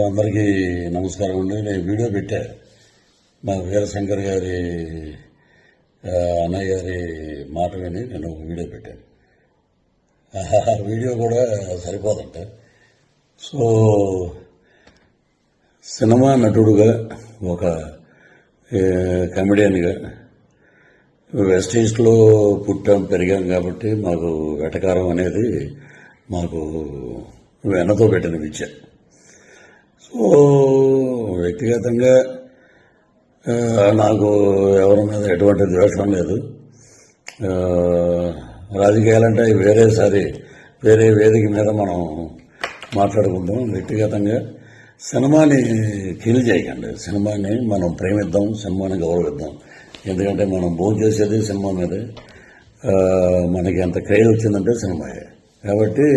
అందరికీ నమస్కారం అండి. నేను వీడియో పెట్టా మా వీరశంకర్ గారి అన్నయ్య గారి మాట విని నేను ఒక వీడియో పెట్టాను. ఆ వీడియో కూడా సరిపోదంట. సో సినిమా నటుడుగా, ఒక కమెడియన్గా వెస్ట్ ఈస్ట్లో పుట్టాం పెరిగాం కాబట్టి మాకు వెటకారం అనేది మాకు వెన్నతో పెట్టిన విద్య. సో వ్యక్తిగతంగా నాకు ఎవరి మీద ఎటువంటి ద్వేషం లేదు. రాజకీయాలంటే వేరే వేదిక మీద మనం మాట్లాడుకుందాం. వ్యక్తిగతంగా సినిమాని కిల్ చేయకండి. సినిమాని మనం ప్రేమిద్దాం, సినిమాని గౌరవిద్దాం. ఎందుకంటే మనం భోజనం చేసేది సినిమా మీదే. మనకి ఎంత క్రేజ్ వచ్చిందంటే సినిమాయే కాబట్టి